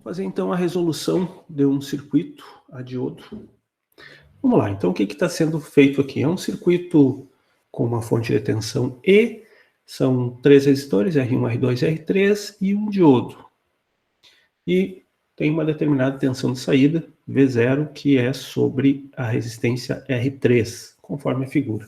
fazer então a resolução de um circuito a diodo. Vamos lá, então o que está sendo feito aqui? É um circuito com uma fonte de tensão E, são 3 resistores, R1, R2 e R3, e um diodo. E tem uma determinada tensão de saída, V0, que é sobre a resistência R3, conforme a figura.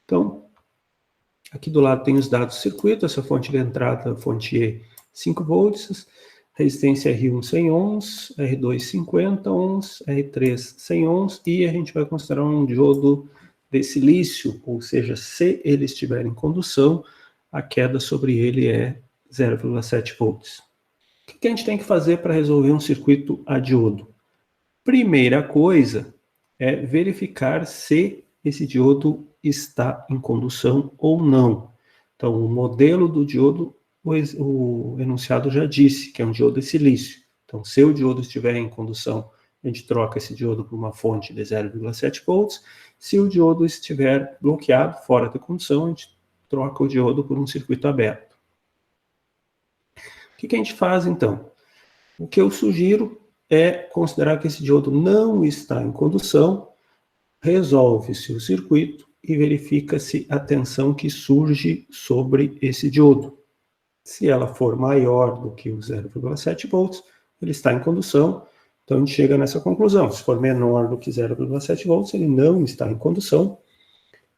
Então, aqui do lado tem os dados do circuito, essa fonte de entrada, fonte E, 5 volts, resistência R1 100 ohms, R2 50 ohms, R3 100 ohms, e a gente vai considerar um diodo de silício, ou seja, se ele estiver em condução, a queda sobre ele é 0,7 volts. O que a gente tem que fazer para resolver um circuito a diodo? Primeira coisa é verificar se esse diodo está em condução ou não. Então, o modelo do diodo, o enunciado já disse, que é um diodo de silício. Então, se o diodo estiver em condução, a gente troca esse diodo por uma fonte de 0,7 volts. Se o diodo estiver bloqueado, fora de condução, a gente troca o diodo por um circuito aberto. O que a gente faz, então? O que eu sugiro é considerar que esse diodo não está em condução, resolve-se o circuito e verifica-se a tensão que surge sobre esse diodo. Se ela for maior do que o 0,7 volts, ele está em condução, então a gente chega nessa conclusão. Se for menor do que 0,7 volts, ele não está em condução,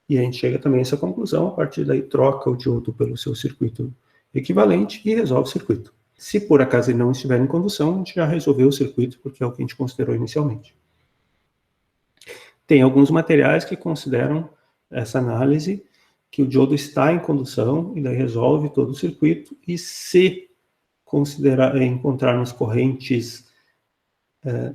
e a gente chega também a essa conclusão, a partir daí troca o diodo pelo seu circuito equivalente e resolve o circuito. Se por acaso ele não estiver em condução, a gente já resolveu o circuito, porque é o que a gente considerou inicialmente. Tem alguns materiais que consideram essa análise, que o diodo está em condução, e daí resolve todo o circuito, e se encontrarmos correntes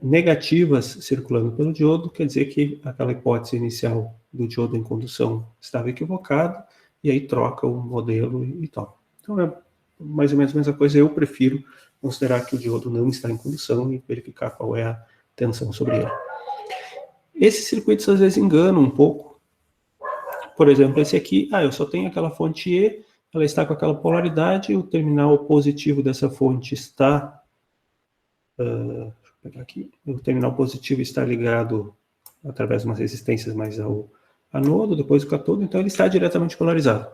negativas circulando pelo diodo, quer dizer que aquela hipótese inicial do diodo em condução estava equivocada, e aí troca o modelo e tal. Então é mais ou menos a mesma coisa. Eu prefiro considerar que o diodo não está em condução e verificar qual é a tensão sobre ele. Esses circuitos às vezes enganam um pouco. Por exemplo, esse aqui, eu só tenho aquela fonte E, ela está com aquela polaridade, o terminal positivo dessa fonte está... deixa eu pegar aqui. O terminal positivo está ligado através de umas resistências mais ao anodo, depois o catodo, então ele está diretamente polarizado.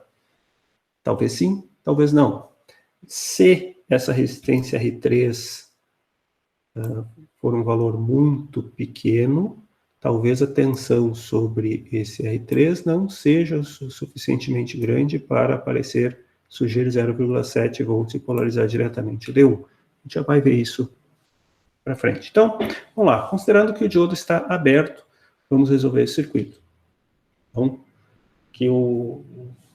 Talvez sim, talvez não. Se essa resistência R3 for um valor muito pequeno, talvez a tensão sobre esse R3 não seja o suficientemente grande para surgir 0,7 volts e polarizar diretamente o D1. A gente já vai ver isso para frente. Então, vamos lá. Considerando que o diodo está aberto, vamos resolver esse circuito. Então, que o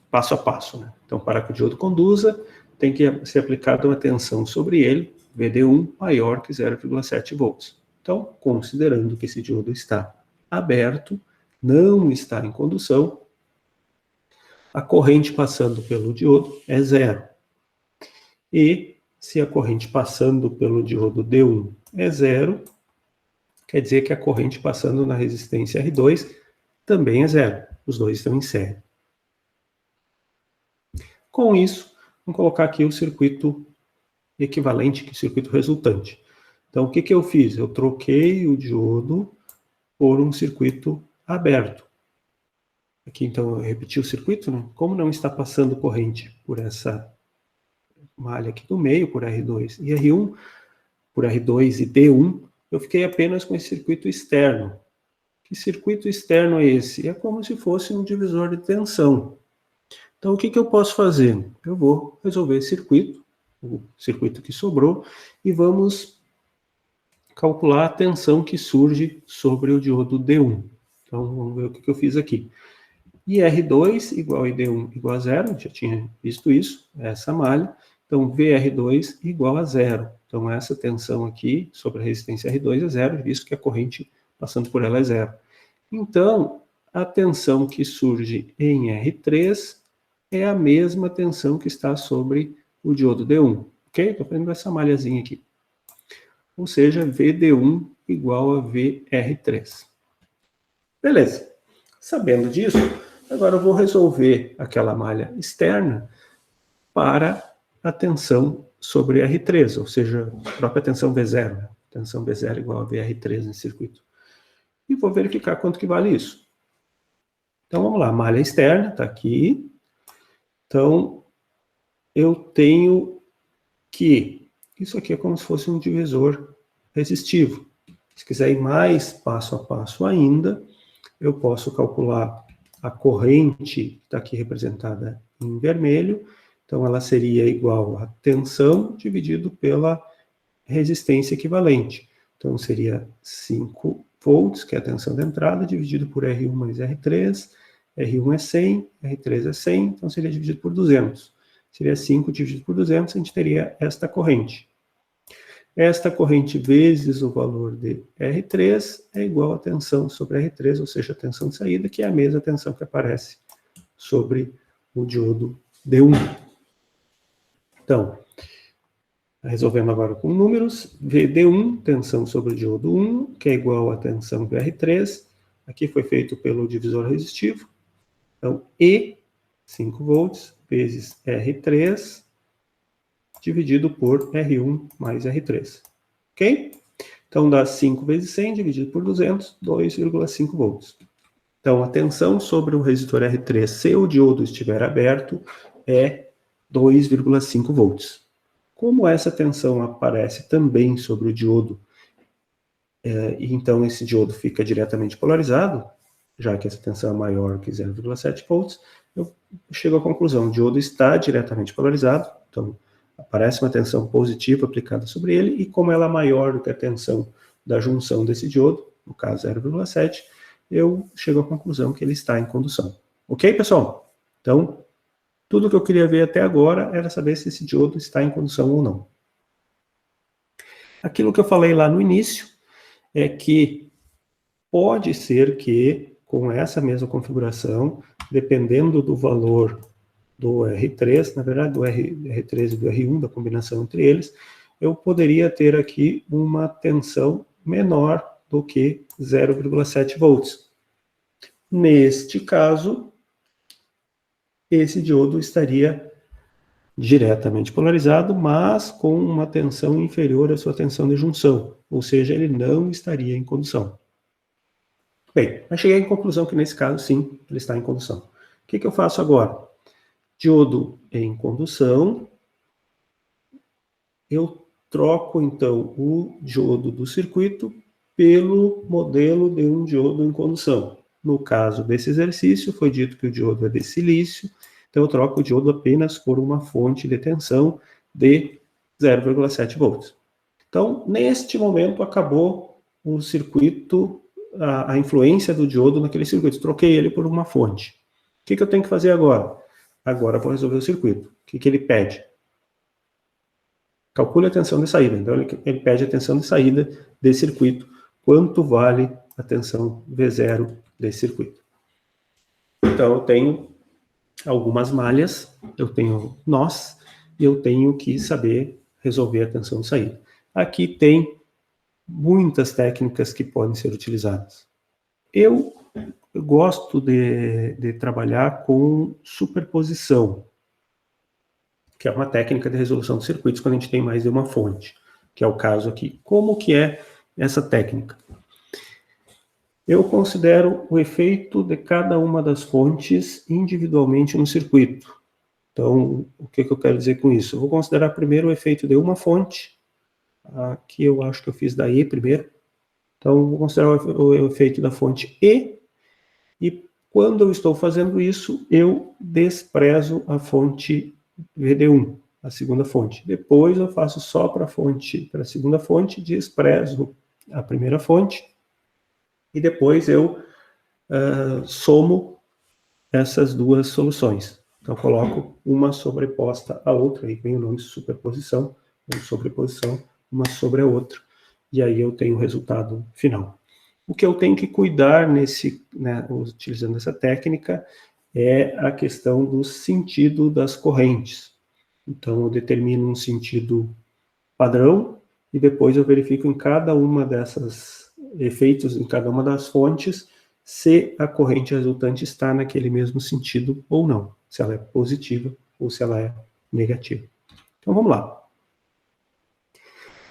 passo a passo, né? Então, para que o diodo conduza, tem que ser aplicada uma tensão sobre ele, VD1 maior que 0,7 volts. Então, considerando que esse diodo está aberto, não está em condução, a corrente passando pelo diodo é zero. E se a corrente passando pelo diodo D1 é zero, quer dizer que a corrente passando na resistência R2 também é zero. Os dois estão em série. Com isso, vamos colocar aqui o circuito equivalente, o circuito resultante. Então, o que eu fiz? Eu troquei o diodo por um circuito aberto. Aqui, então, eu repeti o circuito, né? Como não está passando corrente por essa malha aqui do meio, por R2 e R1, por R2 e D1, eu fiquei apenas com esse circuito externo. Que circuito externo é esse? É como se fosse um divisor de tensão. Então, o que eu posso fazer? Eu vou resolver esse circuito, o circuito que sobrou, e vamos calcular a tensão que surge sobre o diodo D1. Então, vamos ver o que eu fiz aqui. IR2 igual a ID1 igual a zero, já tinha visto isso, essa malha. Então, VR2 igual a zero. Então, essa tensão aqui sobre a resistência R2 é zero, visto que a corrente passando por ela é zero. Então, a tensão que surge em R3 é a mesma tensão que está sobre o diodo D1. Ok? Estou fazendo essa malhazinha aqui. Ou seja, VD1 igual a VR3. Beleza. Sabendo disso, agora eu vou resolver aquela malha externa para a tensão sobre R3, ou seja, a própria tensão V0, né? Tensão V0 igual a VR3 nesse circuito. E vou verificar quanto que vale isso. Então, vamos lá, malha externa, está aqui. Então, eu tenho que... Isso aqui é como se fosse um divisor resistivo. Se quiser ir mais passo a passo ainda, eu posso calcular a corrente, que está aqui representada em vermelho. Então, ela seria igual a tensão dividido pela resistência equivalente. Então, seria 5 volts, que é a tensão da entrada, dividido por R1 mais R3. R1 é 100, R3 é 100, então seria dividido por 200. Seria 5 dividido por 200, a gente teria esta corrente. Esta corrente vezes o valor de R3 é igual a tensão sobre R3, ou seja, a tensão de saída, que é a mesma tensão que aparece sobre o diodo D1. Então, resolvendo agora com números, VD1, tensão sobre o diodo 1, que é igual a tensão VR3. Aqui foi feito pelo divisor resistivo. Então, E, 5 volts, vezes R3, dividido por R1 mais R3. Ok? Então, dá 5 vezes 100, dividido por 200, 2,5 volts. Então, a tensão sobre o resistor R3, se o diodo estiver aberto, é 2,5 volts. Como essa tensão aparece também sobre o diodo, e então esse diodo fica diretamente polarizado, já que essa tensão é maior que 0,7 volts, eu chego à conclusão, o diodo está diretamente polarizado, então aparece uma tensão positiva aplicada sobre ele, e como ela é maior do que a tensão da junção desse diodo, no caso 0,7, eu chego à conclusão que ele está em condução. Ok, pessoal? Então, tudo que eu queria ver até agora era saber se esse diodo está em condução ou não. Aquilo que eu falei lá no início é que pode ser que, com essa mesma configuração, dependendo do valor do R3, na verdade do R3 e do R1, da combinação entre eles, eu poderia ter aqui uma tensão menor do que 0,7 volts. Neste caso, esse diodo estaria diretamente polarizado, mas com uma tensão inferior à sua tensão de junção, ou seja, ele não estaria em condução. Bem, eu cheguei à conclusão que nesse caso, sim, ele está em condução. O que eu faço agora? Diodo em condução, eu troco então o diodo do circuito pelo modelo de um diodo em condução. No caso desse exercício, foi dito que o diodo é de silício, então eu troco o diodo apenas por uma fonte de tensão de 0,7 volts. Então, neste momento, acabou o circuito, a influência do diodo naquele circuito. Troquei ele por uma fonte. O que eu tenho que fazer agora? Agora, vou resolver o circuito. O que ele pede? Calcule a tensão de saída. Então, ele pede a tensão de saída desse circuito. Quanto vale a tensão V0 desse circuito? Então, eu tenho algumas malhas, eu tenho nós, e eu tenho que saber resolver a tensão de saída. Aqui tem muitas técnicas que podem ser utilizadas. Eu gosto de trabalhar com superposição, que é uma técnica de resolução de circuitos quando a gente tem mais de uma fonte, que é o caso aqui. Como que é essa técnica? Eu considero o efeito de cada uma das fontes individualmente no circuito. Então, o que eu quero dizer com isso? Eu vou considerar primeiro o efeito de uma fonte. Aqui eu acho que eu fiz da E primeiro. Então, vou considerar o efeito da fonte E. E quando eu estou fazendo isso, eu desprezo a fonte VD1, a segunda fonte. Depois eu faço só para a segunda fonte, desprezo a primeira fonte. E depois eu somo essas duas soluções. Então, coloco uma sobreposta à outra, aí vem o nome de superposição, ou sobreposição, uma sobre a outra, e aí eu tenho o resultado final. O que eu tenho que cuidar utilizando essa técnica é a questão do sentido das correntes. Então, eu determino um sentido padrão, e depois eu verifico em cada uma dessas efeitos, em cada uma das fontes, se a corrente resultante está naquele mesmo sentido ou não, se ela é positiva ou se ela é negativa. Então vamos lá.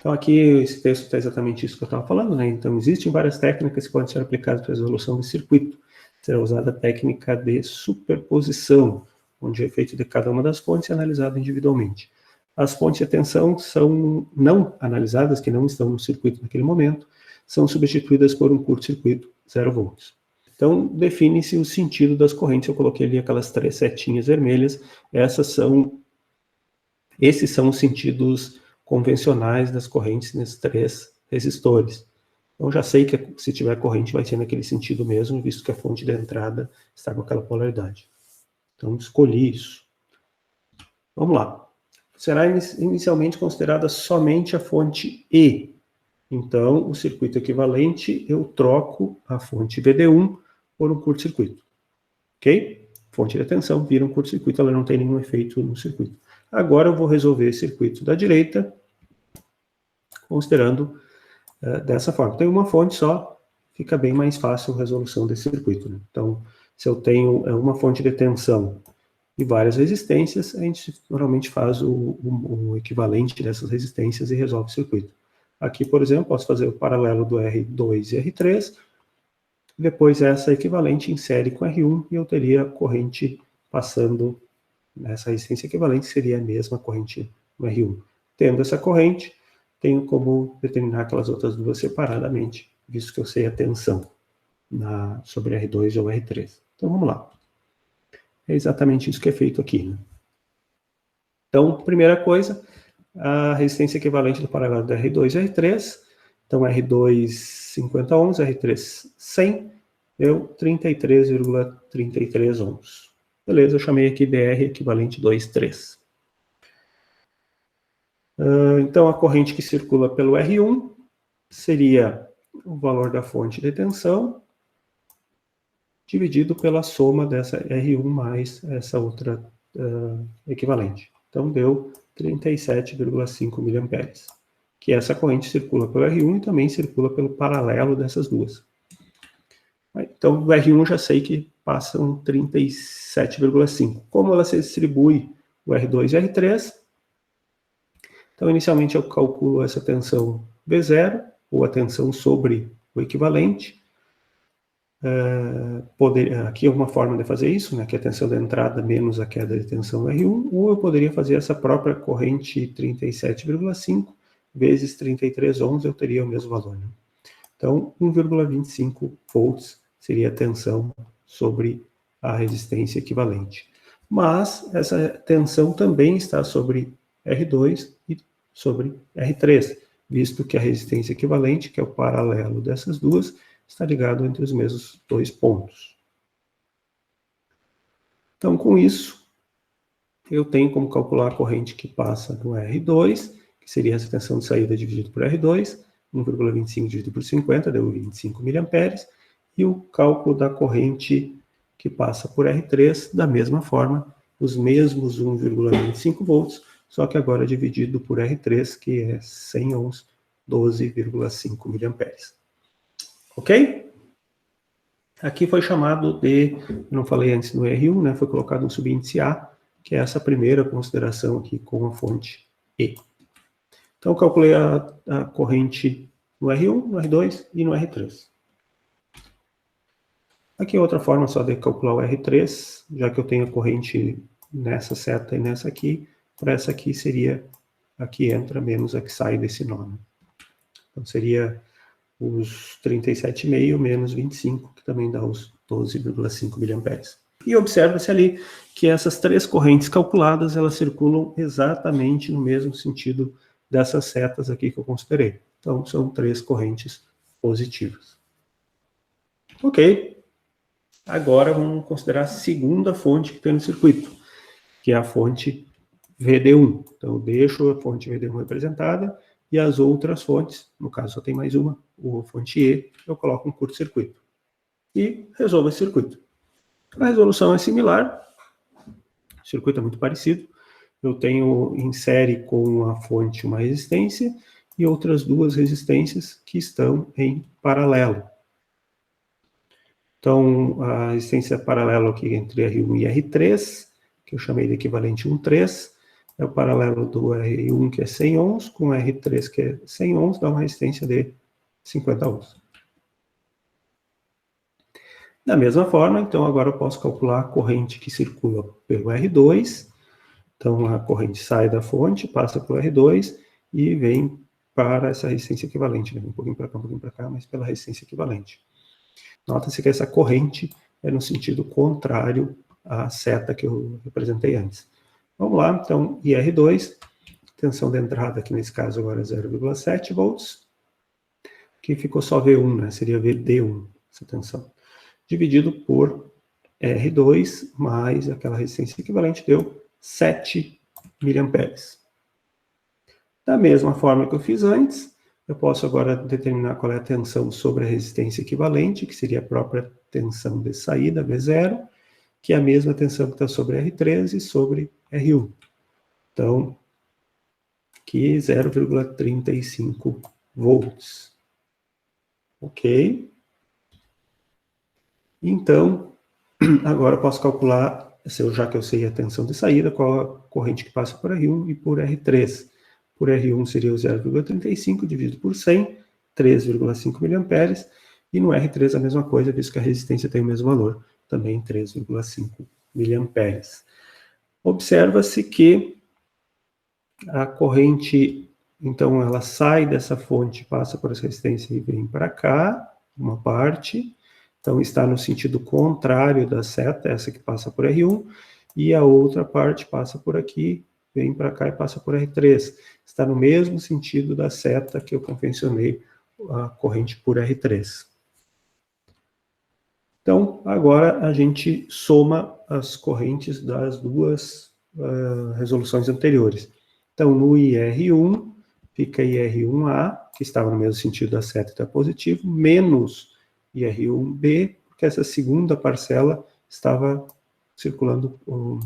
Então, aqui, esse texto está exatamente isso que eu estava falando, né? Então, existem várias técnicas que podem ser aplicadas para a resolução de circuito. Será usada a técnica de superposição, onde o efeito de cada uma das fontes é analisado individualmente. As fontes de tensão são não analisadas, que não estão no circuito naquele momento, são substituídas por um curto-circuito 0 volts. Então, define-se o sentido das correntes. Eu coloquei ali aquelas 3 setinhas vermelhas. Esses são os sentidos convencionais das correntes nesses 3 resistores. Então, já sei que se tiver corrente vai ser naquele sentido mesmo, visto que a fonte de entrada está com aquela polaridade. Então, escolhi isso. Vamos lá. Será inicialmente considerada somente a fonte E. Então, o circuito equivalente, eu troco a fonte VD1 por um curto-circuito. Ok? Fonte de tensão vira um curto-circuito, ela não tem nenhum efeito no circuito. Agora eu vou resolver o circuito da direita, considerando dessa forma. Tem uma fonte só, fica bem mais fácil a resolução desse circuito. Né? Então, se eu tenho uma fonte de tensão e várias resistências, a gente normalmente faz o equivalente dessas resistências e resolve o circuito. Aqui, por exemplo, posso fazer o paralelo do R2 e R3, depois essa equivalente insere com R1 e eu teria a corrente passando nessa resistência equivalente, seria a mesma corrente no R1. Tendo essa corrente, tenho como determinar aquelas outras duas separadamente, visto que eu sei a tensão sobre R2 ou R3. Então, vamos lá. É exatamente isso que é feito aqui. Né? Então, primeira coisa, a resistência equivalente do paralelo da R2 e R3. Então, R2, 50 ohms, R3, 100, deu 33,33 ohms. Beleza, eu chamei aqui de R equivalente 2,3. Então, a corrente que circula pelo R1 seria o valor da fonte de tensão dividido pela soma dessa R1 mais essa outra equivalente. Então, deu 37,5 mA, que essa corrente circula pelo R1 e também circula pelo paralelo dessas duas. Então, o R1 já sei que passam 37,5. Como ela se distribui o R2 e R3, então, inicialmente eu calculo essa tensão V0, ou a tensão sobre o equivalente. Aqui é uma forma de fazer isso, né, que é a tensão da entrada menos a queda de tensão R1, ou eu poderia fazer essa própria corrente 37,5 vezes 33 ohms, eu teria o mesmo valor. Né? Então, 1,25 volts seria a tensão sobre a resistência equivalente. Mas essa tensão também está sobre R2 e sobre R3, visto que a resistência equivalente, que é o paralelo dessas duas, está ligado entre os mesmos dois pontos. Então, com isso, eu tenho como calcular a corrente que passa no R2, que seria essa tensão de saída dividido por R2, 1,25 dividido por 50, deu 25 mA, e o cálculo da corrente que passa por R3, da mesma forma, os mesmos 1,25 volts, só que agora dividido por R3, que é 100 ohms, 12,5 mA. Ok? Aqui foi chamado de, não falei antes no R1, né, foi colocado um subíndice A, que é essa primeira consideração aqui com a fonte E. Então, eu calculei a corrente no R1, no R2 e no R3. Aqui é outra forma só de calcular o R3, já que eu tenho a corrente nessa seta e nessa aqui, para essa aqui seria a que entra menos a que sai desse nó. Né? Então, seria os 37,5 menos 25, que também dá os 12,5 mA. E observa-se ali que essas 3 correntes calculadas, elas circulam exatamente no mesmo sentido dessas setas aqui que eu considerei. Então, são 3 correntes positivas. Ok. Agora, vamos considerar a segunda fonte que tem no circuito, que é a fonte VD1. Então, eu deixo a fonte VD1 representada e as outras fontes, no caso só tem mais uma, a fonte E, eu coloco um curto-circuito. E resolvo esse circuito. A resolução é similar, o circuito é muito parecido. Eu tenho em série com a fonte uma resistência e outras 2 resistências que estão em paralelo. Então, a resistência paralela aqui entre R1 e R3, que eu chamei de equivalente 1,3, é o paralelo do R1, que é 100 ohms, com R3, que é 100 ohms, dá uma resistência de 50 ohms. Da mesma forma, então, agora eu posso calcular a corrente que circula pelo R2. Então, a corrente sai da fonte, passa pelo R2 e vem para essa resistência equivalente. Né? Um pouquinho para cá, um pouquinho para cá, mas pela resistência equivalente. Nota-se que essa corrente é no sentido contrário à seta que eu representei antes. Vamos lá, então, IR2, tensão de entrada aqui nesse caso agora é 0,7 volts, que ficou só V1, né? Seria VD1, essa tensão. Dividido por R2 mais aquela resistência equivalente deu 7 mA. Da mesma forma que eu fiz antes, eu posso agora determinar qual é a tensão sobre a resistência equivalente, que seria a própria tensão de saída, V0, que é a mesma tensão que está sobre R3 e sobre R1. Então, aqui 0,35 volts. Ok? Então, agora eu posso calcular, já que eu sei a tensão de saída, qual a corrente que passa por R1 e por R3. Por R1 seria o 0,35 dividido por 100, 3,5 mA, e no R3 a mesma coisa, visto que a resistência tem o mesmo valor, também 3,5 mA. Observa-se que a corrente, então, ela sai dessa fonte, passa por essa resistência e vem para cá, uma parte. Então, está no sentido contrário da seta, essa que passa por R1, e a outra parte passa por aqui, vem para cá e passa por R3. Está no mesmo sentido da seta que eu convencionei a corrente por R3. Então, agora a gente soma as correntes das duas resoluções anteriores. Então, no IR1, fica IR1A, que estava no mesmo sentido da seta, está positivo, menos IR1B, porque essa segunda parcela estava circulando no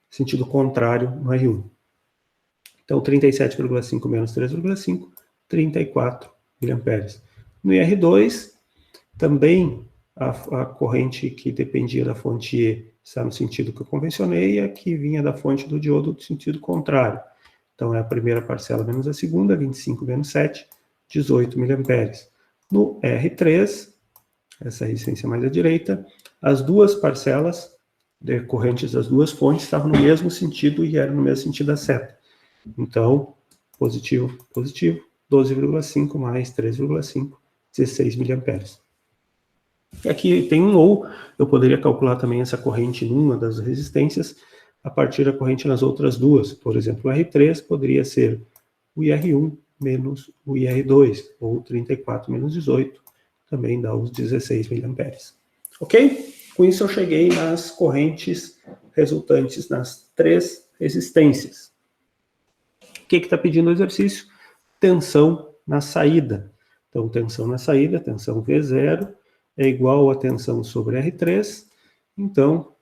sentido contrário no R1. Então, 37,5 menos 3,5, 34 mA. No IR2, também a corrente que dependia da fonte E está no sentido que eu convencionei, e a que vinha da fonte do diodo no sentido contrário. Então, é a primeira parcela menos a segunda, 25 menos 7, 18 mA. No R3, essa resistência mais à direita, as duas parcelas decorrentes das duas fontes estavam no mesmo sentido e eram no mesmo sentido da seta. Então, positivo, positivo, 12,5 mais 3,5, 16 mA. Aqui tem um ou, eu poderia calcular também essa corrente numa das resistências a partir da corrente nas outras duas. Por exemplo, o R3 poderia ser o IR1 menos o IR2, ou 34 menos 18, também dá os 16 mA. Ok? Com isso eu cheguei nas correntes resultantes nas três resistências. O que está pedindo o exercício? Tensão na saída. Então, tensão na saída, tensão V0, é igual a tensão sobre R3. Então,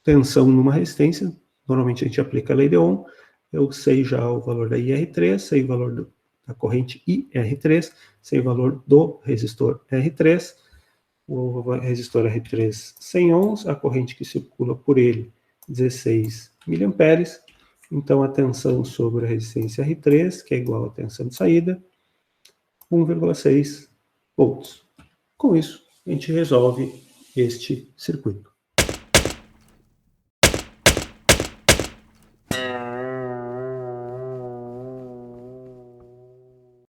tensão numa resistência, normalmente a gente aplica a lei de Ohm, eu sei já o valor da IR3, sei o valor da corrente IR3, sei o valor do resistor R3, o resistor R3 100 ohms, a corrente que circula por ele 16 mA, então a tensão sobre a resistência R3, que é igual à tensão de saída, 1,6 volts. Com isso, a gente resolve este circuito.